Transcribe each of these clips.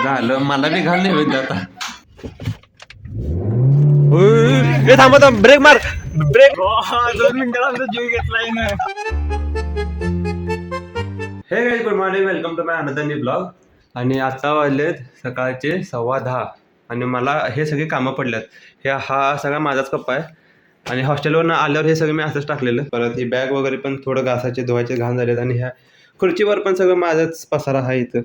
झालं मला बी घाल नाही आता. थांबा थांब ब्रेक मार ब्रेक. 2 मिनिटाला जीव घेतलाय ना. Hey guys good morning welcome to my another new blog. आणि आता वाजलेत सकाळचे 10:15 आणि मला हे सगळे कामं पडल्यात. हा सगळा माझाच कप्पा आहे आणि हॉस्टेलवरून आल्यावर हे सगळं मी असंच टाकलेलं. परत ही बॅग वगैरे पण थोडं घासाचे धुवायचे घाण झालेत आणि ह्या खुर्चीवर पण सगळं माझाच पसारा आहे इथं.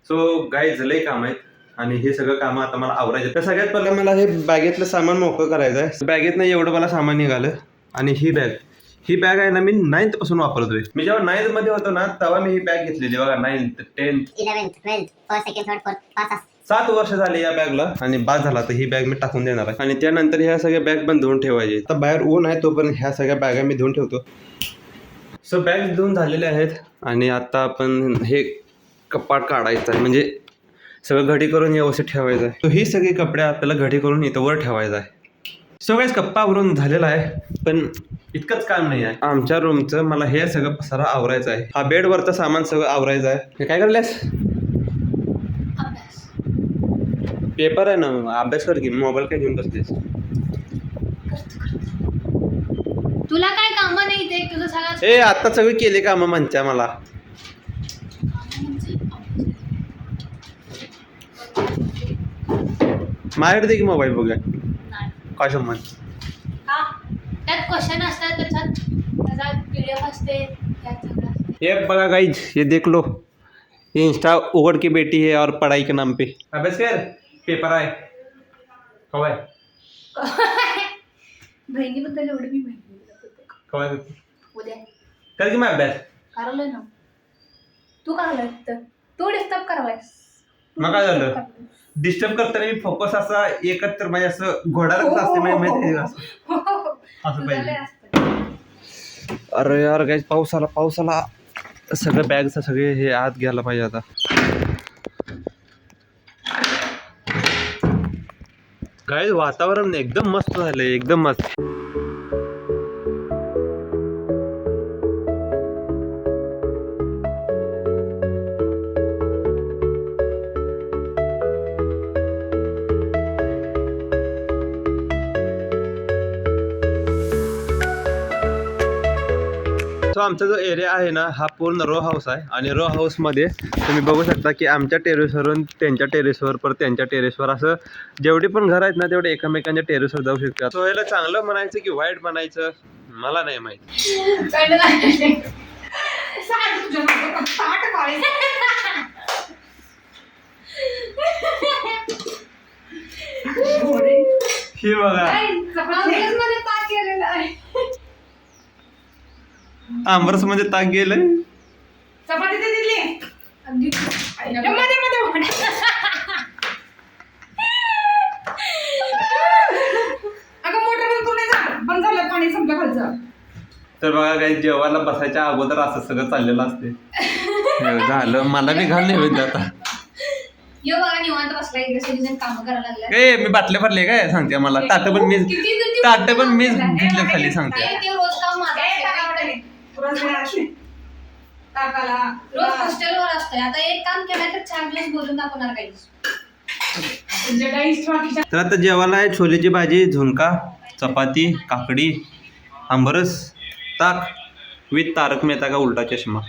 सो गाईज लई काम आहेत आणि हे सगळं कामं आता मला आवरायचे. तर सगळ्यात पहिलं मला हे बॅगेतलं सामान मोकळं करायचं आहे. बॅगेत नाही एवढं मला सामान निघालं. आणि ही बॅग आहे ना मी 9th पासून वापरतोय. मी जेव्हा 9th मध्ये होतो ना तेव्हा मी ही बॅग घेतलेली बघा. 9th 10th 11th 12th first second third fourth 7 वर्ष झाले या बॅगला आणि बाद झाला. तर ही बॅग मी टाकून देणार आहे आणि त्यानंतर ह्या सगळ्या बॅग पण धुवून ठेवायचे. आता बाहेर ऊन आहे तोपर्यंत ह्या सगळ्या बॅगा मी धुवून ठेवतो. सो बॅग धुवून झालेले आहेत आणि आता आपण हे कपाट काढायचं आहे म्हणजे सगळं घडी करून व्यवस्थित ठेवायचं आहे. तो ही सगळी कपडे आपल्याला घडी करून इथं वर ठेवायचं आहे. सो गाईस कप्पा आवरून झालेला आहे पण इतकंच काम नाही आहे. आमच्या रूमचं मला हे सगळं पसारा आवरायचं आहे. हा बेडवरचं सामान सगळं आवरायचं आहे. हे काय करलेस? पेपर आहे ना अभ्यास कर की. मोबाईल काय घेऊन बसतेस? तुला काय काम नाही ते तुझं सगळं. ए आता सगळी केली कामं म्हणच्या मला. माझ्याकडे दे की मोबाईल बघूया. काय संबंध? का त्यात क्वेश्चन असतात त्याचा पीडीएफ असते त्यात सगळं असते. ये बघा गाइज ये देख लो. ये इंस्टा उगड़ के बेटी है और पढ़ाई के नाम पे अभ्यास कर. पेपर आहे कवाय बहिणीबद्दल एवढं मी माहिती कवाय उद्या कर की मग अभ्यास. करायला ना तू करायला तर तू डिस्टर्ब करायलास. मग काय झालं? डिस्टर्ब करताना मी फोकस असा एकत्र म्हणजे असं घोडा असते माहिती आहे असं पाहिजे. अरे यार गाईज पाऊस आला सगळं बॅगचं सगळे हे आत घ्यायला पाहिजे आता. गाईज वातावरण एकदम मस्त झालंय एकदम मस्त. सो आमचा जो एरिया आहे ना हा पूर्ण रो हाऊस आहे आणि रो हाऊसमध्ये तुम्ही बघू शकता की आमच्या टेरेसवरून त्यांच्या टेरेसवर परत त्यांच्या टेरेसवर असं जेवढी पण घर आहेत ना तेवढे एकमेकांच्या टेरेसवर जाऊ शकतात. सो याला चांगलं म्हणायचं की वाईट म्हणायचं मला नाही माहिती. हे बघा आंबरस मध्ये ताक गेलंय. चपाती ते दिली अगं मोटर पण कोणी बंद झालं पाणी संपलं खालचं. तर बघा काही जेवायला बसायच्या अगोदर असं सगळं चाललेलं असते. झालं मला बी घाल नाही होत आता. यो बघा निवांत बसला इकडे सगळेजण काम करायला लागले. ए मी बाटल्या भरले काय सांगते मला. ताट पण मीच घेतलं खाली सांगते. ते रोज काम माझं टाकाला रोज हॉस्टेलवर असतंय. आता एक काम केलं तर 4 दिवस बोलून दाखवणार काही. तर आता जेवायला आहे छोलेची भाजी, झुणका, चपाती, काकडी, आंबरस, ताक विथ तारक मेहता का उलटा चष्मा.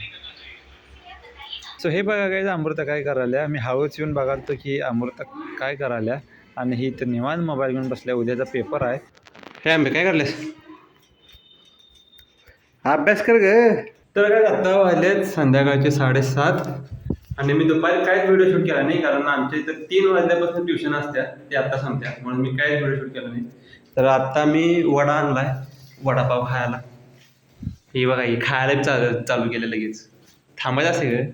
सो हे बघा काय अमृता काय करायला. मी हळूच येऊन बघालतो की अमृता काय करायला आणि ही तर निवांत मोबाईल घेऊन बसल्या. उद्याचा पेपर आहे. हे आंबे काय करलेस? अभ्यास कर ग. तर काय आता वाजलेत संध्याकाळचे 7:30 आणि मी दुपारी काहीच व्हिडिओ शूट केला नाही कारण आमच्या इथं 3 वाजल्यापासून ट्युशन असत्या ते आता संपत्या म्हणून मी काहीच व्हिडिओ शूट केला नाही. तर आता मी वडा आणलाय वडापाव खायला. हे बघा ही खायला चालू केलं लगेच. थांबायचं असे ग.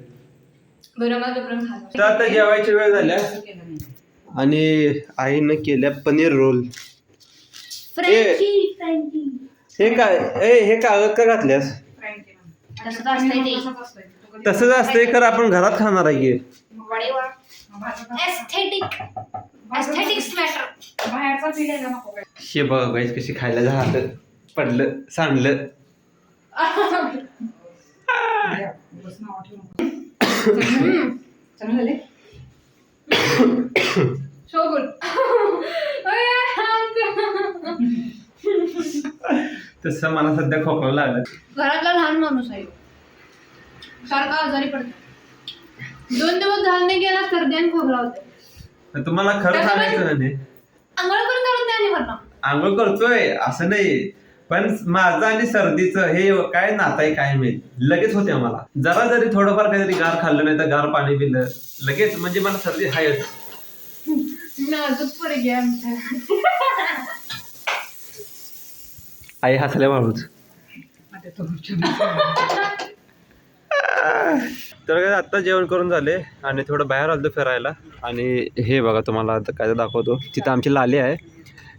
तर आता जेवायची वेळ झाल्या आणि आईनं केल्या पनीर रोल. हे काय हे कागद का घातल्यास? तसंच असतंय खरं आपण घरात खाणार आहे की. हे बघ गाईस कशी खायला झालं पडलं सांडलं. शोगुल. तसं मला सध्या खोकला लागलं. घरातला लहान माणूस आहे सारखा आजारी पडतो. 2 दिवस झाले नाही गेला सर्दी आणि खोकला होते. तर तुम्हाला खरं सांगायचं ना ते, आंघोळ पण करत नाही आणि वरनं. आंघोळ करतोय असं नाही, पण माझं आणि सर्दीचं हे काय नातं आहे काय माहित, लगेच होते मला. जरा जरी थोडंफार काहीतरी गार खाल्लं नाही तर गार पाणी पिलं लगेच म्हणजे मला सर्दी हायच. नाजूक पोरगी आहे आमच्या. आई हसल्या माणूस. तर काय आत्ता जेवण करून झाले आणि थोडं बाहेर आलो फिरायला. आणि हे बघा तुम्हाला आता काय दाखवतो, तिथं आमची लाली आहे.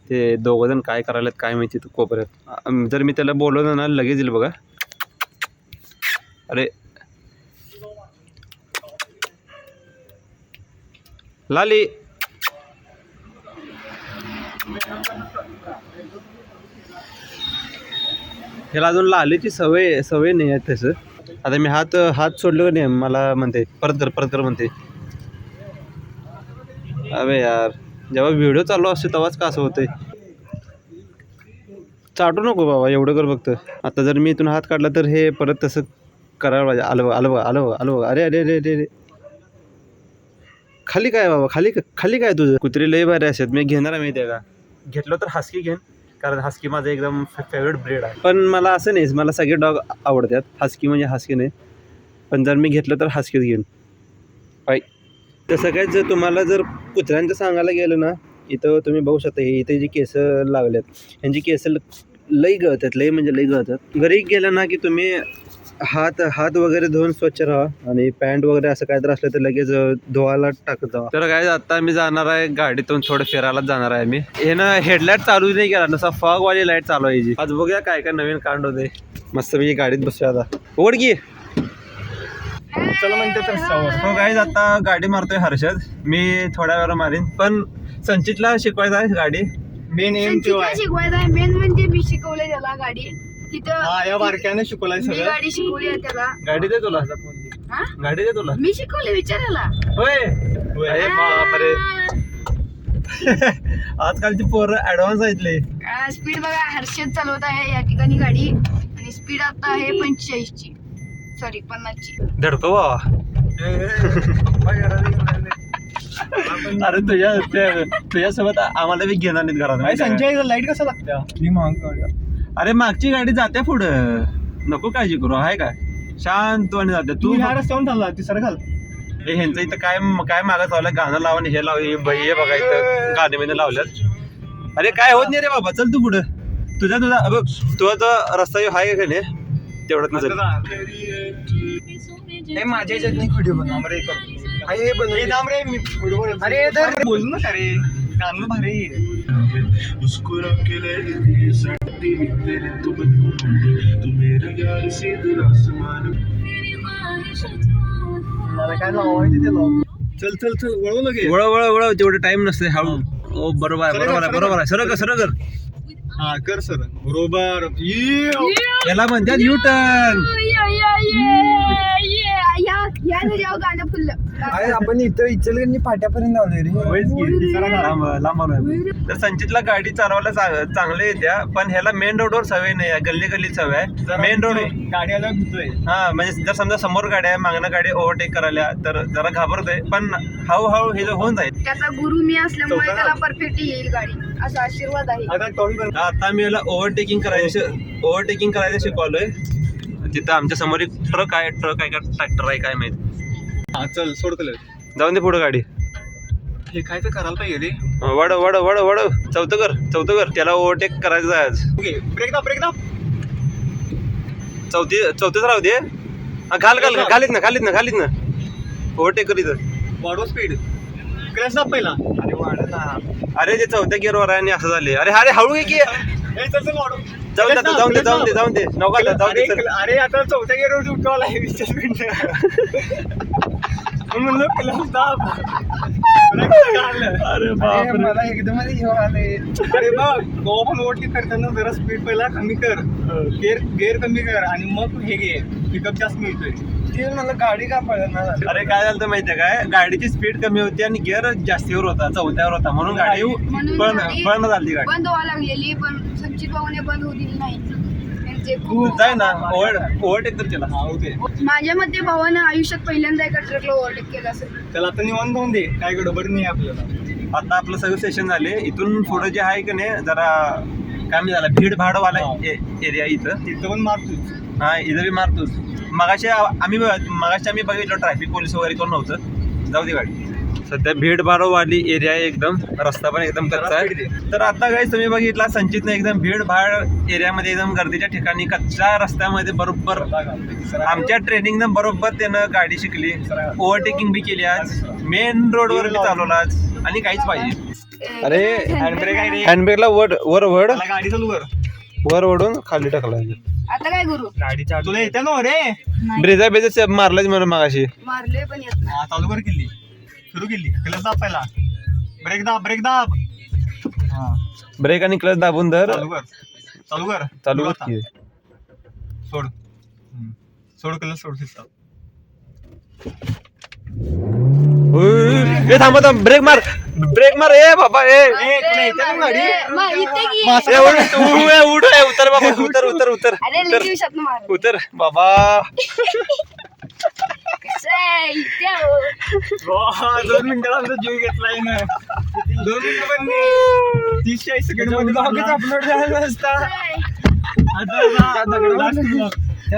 ते दोघं जण काय करायला काय माहिती तू कोपऱ्यात. जर मी त्याला बोलवलं ना लगेच येईल बघा. अरे लाली, ह्याला अजून लालीची सवय नाही आहे तसं. आता मी हात सोडलो नाही, मला म्हणते परत कर म्हणते. अबे यार, जेव्हा व्हिडिओ चालू असतो तेव्हाच का असं होतंय. चाटू नको बाबा, एवढं कर फक्त. आता जर मी इथून हात काढला तर हे परत तसं करायला पाहिजे. आलं. अरे अरे अरे अरे, खाली काय बाबा, खाली काय तुझं. कुत्री लई भारी असतात, मी घेणार आहे माहिती आहे का. घेतलं तर हस्की घेईन, कारण हस्की माझं एकदम फेवरेट ब्रीड आहे. पण मला असं नाही, मला सगळे डॉग आवडतात. हस्की म्हणजे हस्की नाही, पण जर मी घेतलं तर हस्कीच घेईन. बाय. तसं काय जर तुम्हाला जर कुत्र्यांचं सांगायला गेलं ना, इथं तुम्ही बघू शकता हे इथे जी केस लागल्यात, ह्यांची केस लई गळतात, लई म्हणजे लई गळतात. घरी गेलं ना की तुम्ही हात वगैरे धुवून स्वच्छ राहा आणि पॅन्ट वगैरे असं काय तर असलं तर लगेच धुवायला टाकत जावा. तर काय आता मी जाणार आहे गाडीतून थोडं फिरायलाच जाणार आहे मी. हे ना हेडलाईट चालू नाही केला, नुसता फॉगवाली लाईट चालू आहे. आज बघूया काय काय नवीन कांड होते. मस्त मी गाडीत बसूया आता. उघड की. चला म्हणते तर हो गाईज, आता गाडी मारतोय हर्षद. मी थोड्या वेळा मारीन, पण संचितला शिकवायचं आहे गाडी. मेन एम शिकवायचं आहे. मेन म्हणजे मी शिकवलंय त्याला गाडी तिथं. या बारक्याने शिकवलाय मी सगळं. गाडी शिकवली आहे त्याला. गाडी दे तुला, गाडी दे तुला. मी शिकवले, विचारायला. होय. अरे बापरे. आजकालची पोरं ऍडव्हान्स आहेत. स्पीड बघा, हर्षद चालवत आहे या ठिकाणी गाडी. आणि स्पीड आता आहे 45ची, सॉरी 50ची. धडको बाबा. अरे तुझ्यासोबत आम्हाला बी घेणार नाहीत घरात. संजय लाईट कसं लागतं. अरे मागची गाडी जाते पुढं, नको काळजी करू. आहे काय शांतपणे जाते. तू ह्या रस्त्यावर चालला तिसरं घाल. हे ह्यांचं इथं काय मागं चाललं, गाणं लावून हे लाव, हे बघा इथं गाणे बिणे लावल्यात. अरे काय होत नाही रे बाबा, चल तू पुढं. तुझा बघ, तुझा जो रस्ता आहे का नाही तेवढंच नसेल. माझ्या ह्याच्यात नाही व्हिडिओ बनव रे. अरे बोल ना रे, गाणं भारी. चल वळव तेवढं टाइम नसते. हळू. ओ बरोबर आहे. सरळ कर. हा कर सर, बरोबर. याला म्हणतात यू टर्न. गाणं फुललं. आपण इथं इचलकरंजी फाट्यापर्यंत आलोय रे. तर संचितला गाडी चालवायला चांगले येत्या, पण ह्याला मेन रोडवर सवय नाही आहे, गल्लीत सवय आहे. मेन रोड गाडी आला भीतोय. हा म्हणजे जर समजा समोर गाडी आहे, मागणं गाडी ओव्हरटेक करायला तर जरा घाबरतोय, पण हळूहळू हे होऊन जाईल. त्याचा गुरु मी असल्यामुळे त्याला परफेक्ट येईल गाडी, असा आशीर्वाद आहे. आता मी याला ओव्हरटेकिंग करायचं शिकवलोय. तिथं आमच्या समोर एक ट्रक आहे का ट्रॅक्टर आहे काय माहित. हा चल सोड, जाऊन दे पुढे गाडी. हे काय तर करायला पाहिजे रे. वड चौथं कर. त्याला ओव्हरटेक करायचं आहे आज. ब्रेक दाब. चौथीच राहू दे. खालीत ना ओव्हरटेक कर इथं. वाढव स्पीड. क्रॅश दाब पहिला. अरे वाढ ना. अरे ते चौथ्या गिअरवर आहे आणि असं झाले. अरे हळू आहे की. जाऊन दे नौका. अरे आता चौथ्या गिअरवर उठवायला आहे. अरे बापरे. मला एकदम घेऊन आले. अरे बघ गोवा पण ओव्हरटेक करताना जरा स्पीड पहिला कमी कर, गेअर कमी कर आणि मग हे घे, पिकअप जास्त मिळतोय. ते मला गाडी का पडणार. अरे काय झालं माहितीये काय, गाडीची स्पीड कमी होती आणि गिअर जास्तीवर होता, चौथ्यावर होता, म्हणून गाडी म्हणून पळणं गाडी झाली गाडी. बंद व्हायला लागलेली, पण संचित भाऊने बंद होऊ दिली नाही. त्यांचे तू खूप जाय ना ओव्हरटेक तर केला. माझ्या मते भावानं आयुष्यात पहिल्यांदा एका ट्रकला ओव्हरटेक केला असेल. त्याला आता निवांत जाऊन दे, काय गडबड नाही आपल्याला. आता आपलं सगळं सेशन झाले, इथून पुढे जे आहे की नाही जरा काय म्हणजे झालं भीड भाडवाला एरिया इथं, तिथं पण मारतोच. हा इथं बी मारतोच. मगाशी आम्ही बघितलं ट्रॅफिक पोलीस वगैरे कोण नव्हतं, जाऊ दे गाडी. सध्या भीड भाडवाली एरिया आहे एकदम, रस्ता पण एकदम कच्चा आहे. तर आता काही तुम्ही बघितला संचितने एकदम भीड भाड एरियामध्ये एकदम गर्दीच्या ठिकाणी कच्च्या रस्त्यामध्ये बरोबर आमच्या ट्रेनिंगनं बरोबर त्यानं गाडी शिकली, ओव्हरटेकिंग बी केली आज, मेन रोडवर बी चालवला आज, आणि काहीच पाहिजे. अरे हँडब्रेक आहे रे, हँडब्रेकला वर त्याला गाडी चालू कर. वर ओढून खाली टाकला. आता काय करू, गाडी तुला येते ना रे, ब्रेजा मारलाच म्हणून मागाशी. मारले पण येत नाही. हा चालू कर, किल्ली सुरू केली, क्लच दाब पहिला, ब्रेक दाब. हा ब्रेक आणि क्लच दाबून धर, चालू कर चालू कर. सोड सोड क्लच सोड शिस्ता. ए थांबा थांब, ब्रेक मार ए बाबा ए. मग इथे की- उड उतर बाबा, उतर अरे लई दिवसात मार उतर बाबा. इथे हो. 2 मिनिटाला आमचा जीव घेतलाय ना. 2 मिनिटं पण 30-40 सेकंड मध्ये अपलोड झाला असता.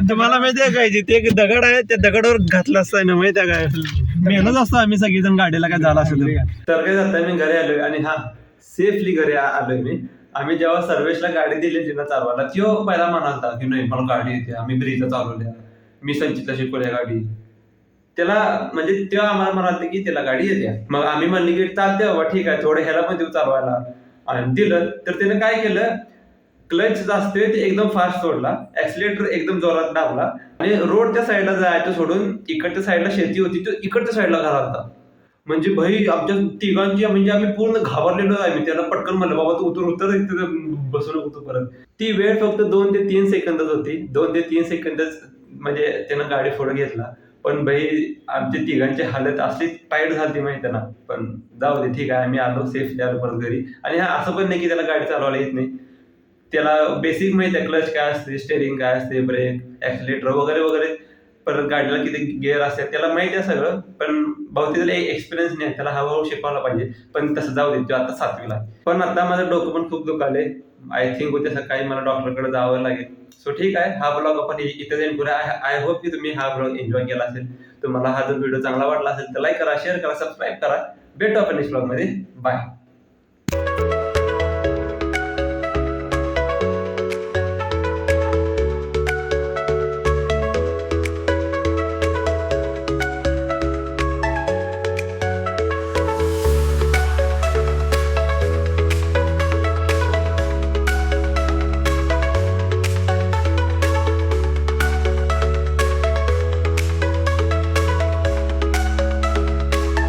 तुम्हाला माहितीये काय, जिथे एक दगड आहे त्या दगडावर घातला असता ना, माहितीये काय, मेहनत असतो आम्ही सगळेजण गाडीला काय झाला असेल तर. काय जाता मी घरी आलोय, आणि हा सेफली घरी आलोय मी. आम्ही जेव्हा सर्वेशला गाडी दिली ना चालवायला, तो पहिला म्हणालता की नाही मला गाडी येते, आम्ही ब्रिजला चालवल्या, मी संचितला शिकवल्या गाडी. त्याला म्हणजे तेव्हा आम्हाला म्हणाले की त्याला गाडी येते. मग आम्ही म्हणली की चालते बाबा ठीक आहे, थोडं ह्याला पण देऊ चालवायला, आणि दिलं. तर त्याने काय केलं, क्लच जास्त ते एकदम फास्ट सोडला, ऍक्सिलेटर एकदम जोरात दाबला, आणि रोडच्या साईडला जायचं सोडून इकडच्या साईडला शेती होती, तो इकडच्या साईडला घालता. म्हणजे भाई आमच्या तिघांची म्हणजे आम्ही पूर्ण घाबरलेलो आहे. मी त्याला पटकन म्हणलं बाबा तू उतर बसू नको परत. ती वेळ फक्त 2 ते 3 सेकंदच होती. 2 ते 3 सेकंदच म्हणजे त्यानं गाडी पुढे घेतला. पण भाई आमच्या तिघांची हालत असली टाईट झाली माहिती त्यांना. पण जाऊ दे ठीक आहे, आम्ही आलो सेफली आलो परत घरी. आणि हा असं पण नाही की त्याला गाडी चालवायला येत नाही, त्याला बेसिक माहिती आहे, क्लच काय असते, स्टेअरिंग काय असते, ब्रेक, ऍक्सिलेटर वगैरे वगैरे, परत गाडीला किती गिअर असतात त्याला माहिती आहे सगळं. पण बहुतेक त्याला एक्सपिरियन्स नाही, त्याला हळूहळू शिकवायला पाहिजे. पण तसं जाऊ दे, तो आता 7वीला. पण आता माझं डोकं पण खूप दुखाले. आय थिंक उद्या सकाळी मला डॉक्टरकडे जावं लागेल. सो ठीक आहे, हा ब्लॉग आपण इथं जाईल पुढे. आय होप की तुम्ही हा ब्लॉग एन्जॉय केला असेल. तुम्हाला हा जर व्हिडिओ चांगला वाटला असेल तर लाईक करा, शेअर करा, सबस्क्राईब करा. भेटू आपण नेक्स्ट ब्लॉग मध्ये. बाय.